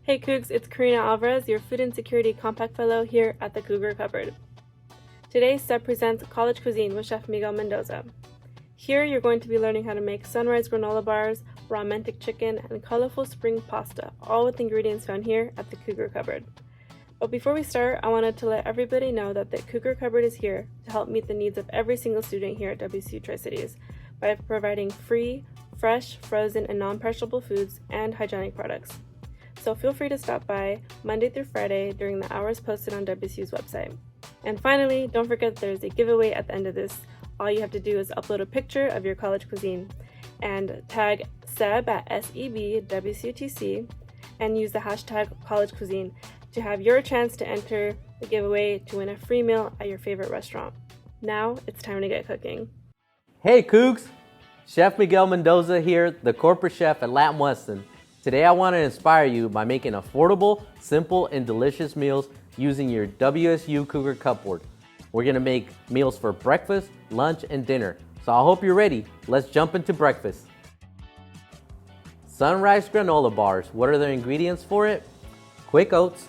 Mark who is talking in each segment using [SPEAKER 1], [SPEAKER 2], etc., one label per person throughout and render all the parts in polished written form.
[SPEAKER 1] Hey Cougs, it's Karina Alvarez, your Food Insecurity Compact Fellow here at the Cougar Cupboard. Today, SEB presents College Cuisine with Chef Miguel Mendoza. Here, you're going to be learning how to make sunrise granola bars, Ramentic Chicken, and colorful spring pasta, all with ingredients found here at the Cougar Cupboard. But before we start, I wanted to let everybody know that the Cougar Cupboard is here to help meet the needs of every single student here at WCU Tri-Cities by providing free, fresh, frozen, and non-perishable foods and hygienic products. So feel free to stop by Monday through Friday during the hours posted on WCU's website. And finally, don't forget there's a giveaway at the end of this. All you have to do is upload a picture of your college cuisine and tag SEB at SEBWCUTC and use the hashtag college cuisine to have your chance to enter the giveaway to win a free meal at your favorite restaurant. Now it's time to get cooking.
[SPEAKER 2] Hey Cougs! Chef Miguel Mendoza here, the corporate chef at Weston. Today I want to inspire you by making affordable, simple, and delicious meals using your WSU Cougar Cupboard. We're going to make meals for breakfast, lunch, and dinner. So I hope you're ready. Let's jump into breakfast. Sunrise granola bars. What are the ingredients for it? Quick oats,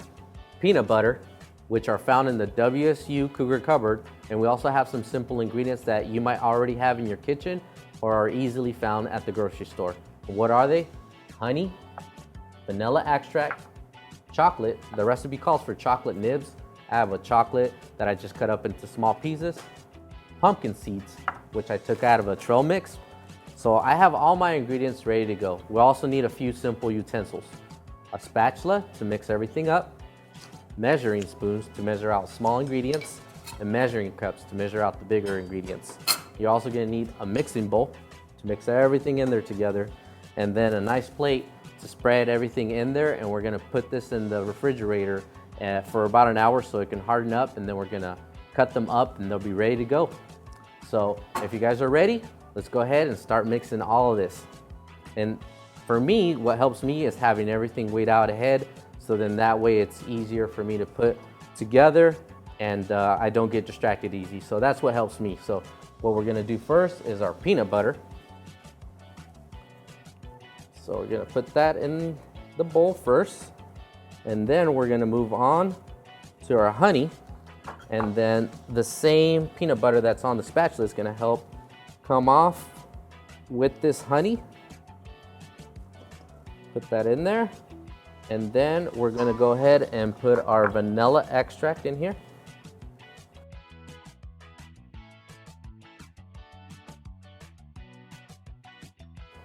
[SPEAKER 2] peanut butter, which are found in the WSU Cougar Cupboard, and we also have some simple ingredients that you might already have in your kitchen or are easily found at the grocery store. What are they? Honey, vanilla extract, chocolate. The recipe calls for chocolate nibs. I have a chocolate that I just cut up into small pieces. Pumpkin seeds, which I took out of a trail mix. So I have all my ingredients ready to go. We also need a few simple utensils. A spatula to mix everything up, measuring spoons to measure out small ingredients, and measuring cups to measure out the bigger ingredients. You're also gonna need a mixing bowl to mix everything in there together, and then a nice plate to spread everything in there, and we're gonna put this in the refrigerator for about an hour so it can harden up, and then we're gonna cut them up and they'll be ready to go. So if you guys are ready, let's go ahead and start mixing all of this. And for me, what helps me is having everything weighed out ahead, so then that way it's easier for me to put together and I don't get distracted easy. So that's what helps me. So what we're gonna do first is our peanut butter. So we're gonna put that in the bowl first, and then we're gonna move on to our honey, and then the same peanut butter that's on the spatula is gonna help come off with this honey. Put that in there, and then we're gonna go ahead and put our vanilla extract in here.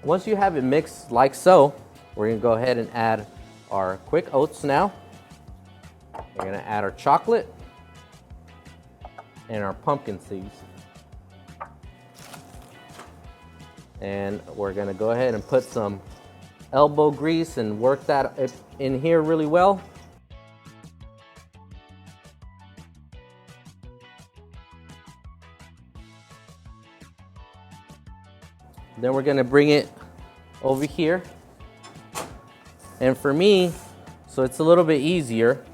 [SPEAKER 2] Once you have it mixed like so, we're gonna go ahead and add our quick oats now. We're gonna add our chocolate and our pumpkin seeds. And we're gonna go ahead and put some elbow grease and work that in here really well. Then we're gonna bring it over here. And for me, so it's a little bit easier,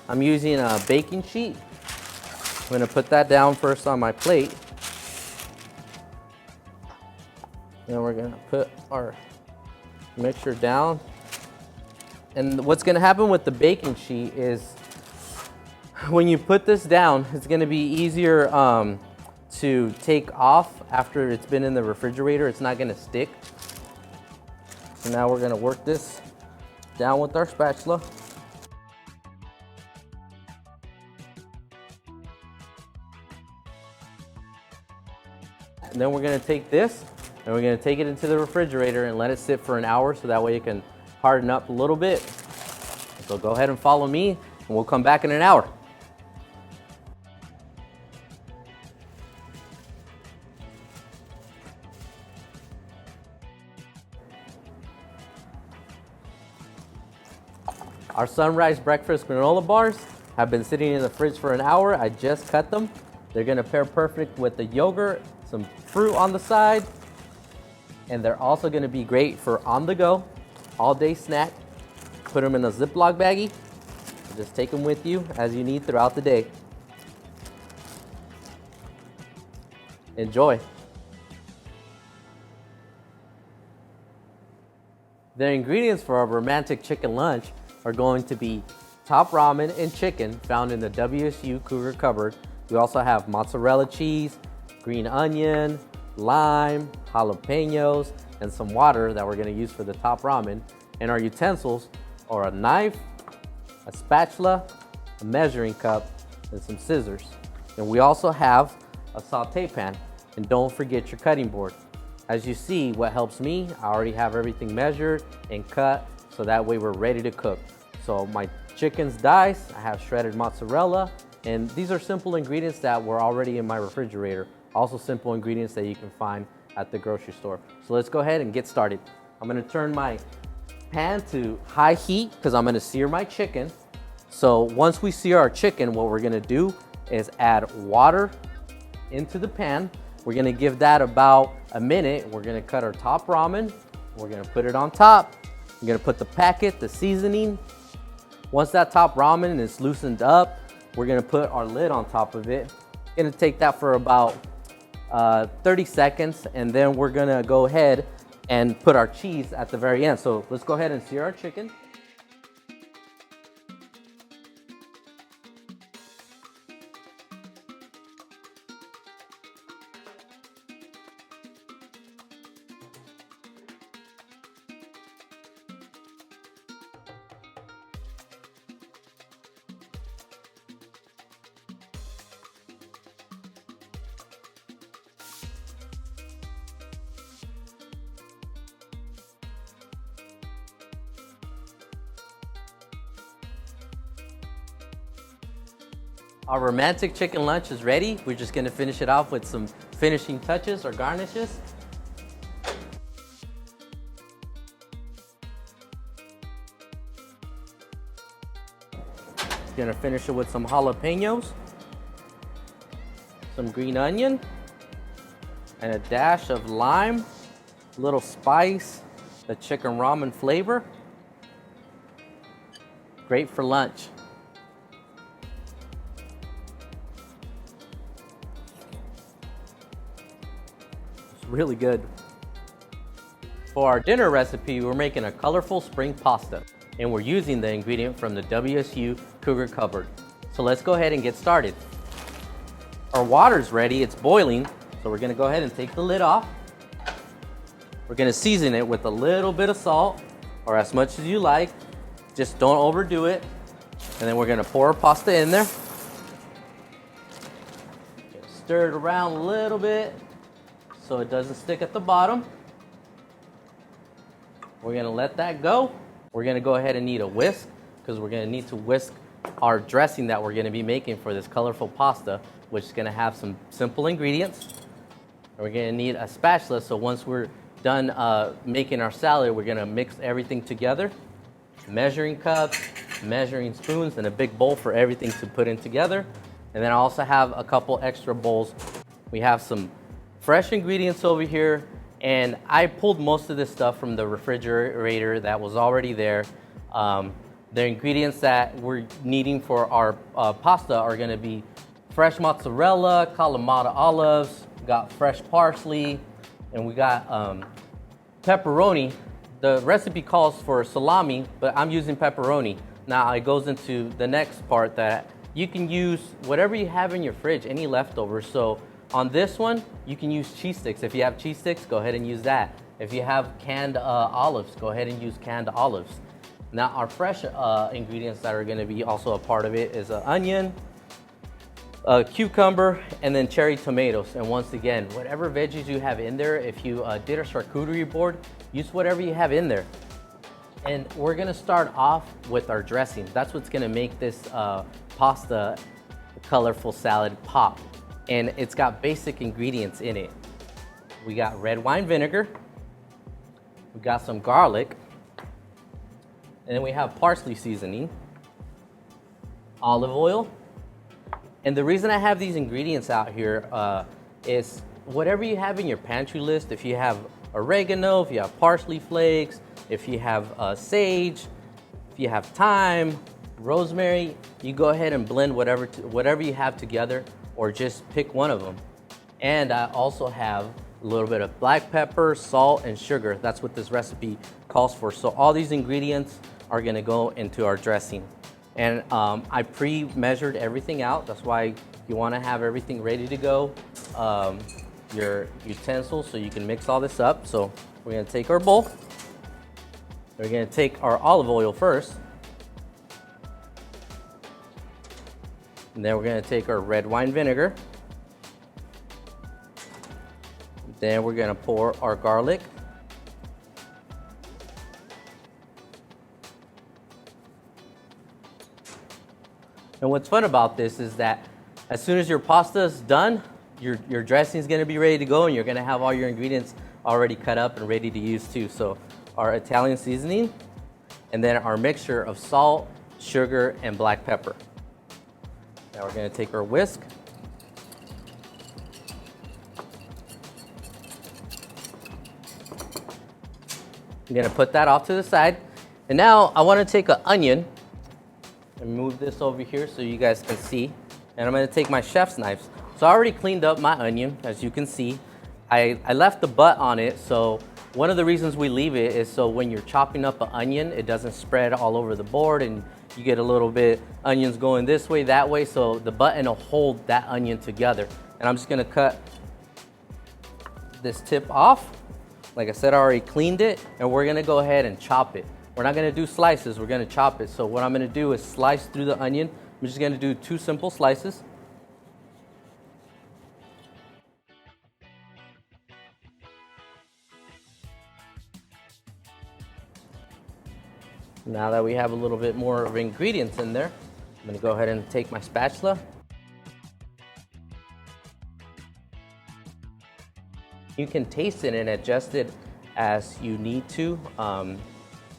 [SPEAKER 2] I'm using a baking sheet. I'm gonna put that down first on my plate. Then we're gonna put our mixture down. And what's gonna happen with the baking sheet is when you put this down, it's gonna be easier to take off after it's been in the refrigerator. It's not gonna stick. So now we're gonna work this down with our spatula. And then we're gonna take this and we're gonna take it into the refrigerator and let it sit for an hour so that way it can harden up a little bit. So go ahead and follow me and we'll come back in an hour. Our sunrise breakfast granola bars have been sitting in the fridge for an hour. I just cut them. They're gonna pair perfect with the yogurt, some fruit on the side, and they're also gonna be great for on the go, all day snack. Put them in a Ziploc baggie. Just take them with you as you need throughout the day. Enjoy. The ingredients for our romantic chicken lunch are going to be top ramen and chicken found in the WSU Cougar Cupboard. We also have mozzarella cheese, green onion, lime, jalapenos, and some water that we're gonna use for the top ramen. And our utensils are a knife, a spatula, a measuring cup, and some scissors. And we also have a sauté pan. And don't forget your cutting board. As you see, what helps me, I already have everything measured and cut, so that way we're ready to cook. So my chicken's diced, I have shredded mozzarella, and these are simple ingredients that were already in my refrigerator. Also simple ingredients that you can find at the grocery store. So let's go ahead and get started. I'm gonna turn my pan to high heat because I'm gonna sear my chicken. So once we sear our chicken, what we're gonna do is add water into the pan. We're gonna give that about a minute. We're gonna cut our top ramen. We're gonna put it on top. We're gonna put the packet, the seasoning. Once that top ramen is loosened up, we're gonna put our lid on top of it. Gonna take that for about 30 seconds, and then we're gonna go ahead and put our cheese at the very end. So let's go ahead and sear our chicken. Our romantic chicken lunch is ready. We're just gonna finish it off with some finishing touches or garnishes. Gonna finish it with some jalapenos, some green onion, and a dash of lime, a little spice, the chicken ramen flavor. Great for lunch. Really good. For our dinner recipe, we're making a colorful spring pasta, and we're using the ingredient from the WSU Cougar Cupboard. So let's go ahead and get started. Our water's ready, it's boiling, so we're gonna go ahead and take the lid off. We're gonna season it with a little bit of salt, or as much as you like. Just don't overdo it. And then we're gonna pour our pasta in there. Stir it around a little bit so it doesn't stick at the bottom. We're gonna let that go. We're gonna go ahead and need a whisk because we're gonna need to whisk our dressing that we're gonna be making for this colorful pasta, which is gonna have some simple ingredients. And we're gonna need a spatula, so once we're done making our salad, we're gonna mix everything together. Measuring cups, measuring spoons, and a big bowl for everything to put in together. And then I also have a couple extra bowls. We have some fresh ingredients over here, and I pulled most of this stuff from the refrigerator that was already there. The ingredients that we're needing for our pasta are gonna be fresh mozzarella, Kalamata olives, got fresh parsley, and we got pepperoni. The recipe calls for salami, but I'm using pepperoni. Now it goes into the next part that you can use whatever you have in your fridge, any leftovers. So on this one, you can use cheese sticks. If you have cheese sticks, go ahead and use that. If you have canned olives, go ahead and use canned olives. Now our fresh ingredients that are gonna be also a part of it is an onion, a cucumber, and then cherry tomatoes. And once again, whatever veggies you have in there, if you did a charcuterie board, use whatever you have in there. And we're gonna start off with our dressing. That's what's gonna make this pasta colorful salad pop. And it's got basic ingredients in it. We got red wine vinegar, we got some garlic, and then we have parsley seasoning, olive oil. And the reason I have these ingredients out here is whatever you have in your pantry list. If you have oregano, if you have parsley flakes, if you have sage, if you have thyme, rosemary, you go ahead and blend whatever you have together, or just pick one of them. And I also have a little bit of black pepper, salt, and sugar. That's what this recipe calls for. So all these ingredients are gonna go into our dressing. And I pre-measured everything out. That's why you wanna have everything ready to go. Your utensils so you can mix all this up. So we're gonna take our bowl. We're gonna take our olive oil first. And then we're gonna take our red wine vinegar. Then we're gonna pour our garlic. And what's fun about this is that as soon as your pasta is done, your dressing is gonna be ready to go, and you're gonna have all your ingredients already cut up and ready to use too. So our Italian seasoning, and then our mixture of salt, sugar, and black pepper. Now we're gonna take our whisk. I'm gonna put that off to the side. And now I wanna take an onion and move this over here so you guys can see. And I'm gonna take my chef's knives. So I already cleaned up my onion, as you can see. I left the butt on it, so one of the reasons we leave it is so when you're chopping up an onion, it doesn't spread all over the board and you get a little bit onions going this way, that way, so the button will hold that onion together. And I'm just gonna cut this tip off. Like I said, I already cleaned it, and we're gonna go ahead and chop it. We're not gonna do slices, we're gonna chop it. So what I'm gonna do is slice through the onion. I'm just gonna do 2 simple slices. Now that we have a little bit more of ingredients in there, I'm gonna go ahead and take my spatula. You can taste it and adjust it as you need to.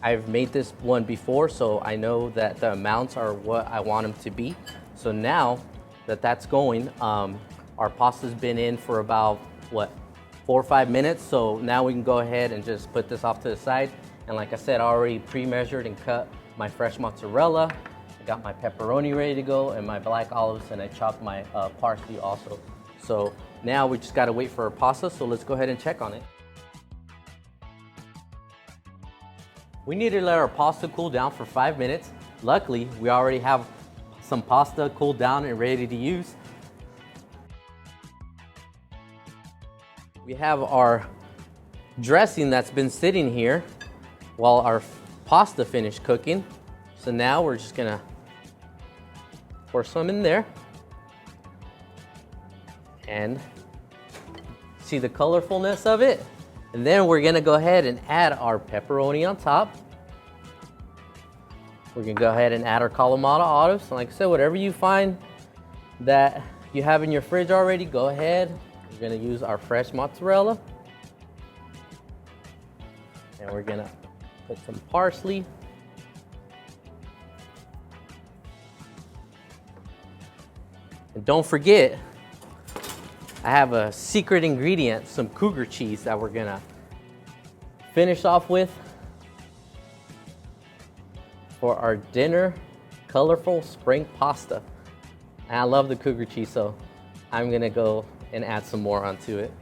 [SPEAKER 2] I've made this one before, so I know that the amounts are what I want them to be. So now that that's going, our pasta's been in for about, 4 or 5 minutes. So now we can go ahead and just put this off to the side. And like I said, I already pre-measured and cut my fresh mozzarella. I got my pepperoni ready to go and my black olives, and I chopped my parsley also. So now we just gotta wait for our pasta, so let's go ahead and check on it. We need to let our pasta cool down for 5 minutes. Luckily, we already have some pasta cooled down and ready to use. We have our dressing that's been sitting here while our pasta finished cooking. So now we're just gonna pour some in there. And see the colorfulness of it? And then we're gonna go ahead and add our pepperoni on top. We're gonna go ahead and add our Kalamata olives. And like I said, whatever you find that you have in your fridge already, go ahead. We're gonna use our fresh mozzarella. And we're gonna put some parsley. And don't forget, I have a secret ingredient, some cougar cheese that we're gonna finish off with for our dinner colorful spring pasta. And I love the cougar cheese, so I'm gonna go and add some more onto it.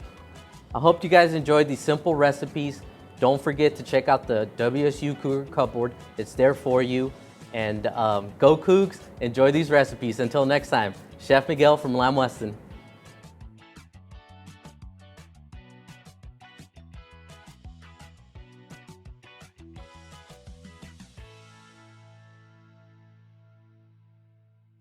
[SPEAKER 2] I hope you guys enjoyed these simple recipes. Don't forget to check out the WSU Cougar Cupboard. It's there for you. And go Cougs, enjoy these recipes. Until next time, Chef Miguel from Lamb Weston.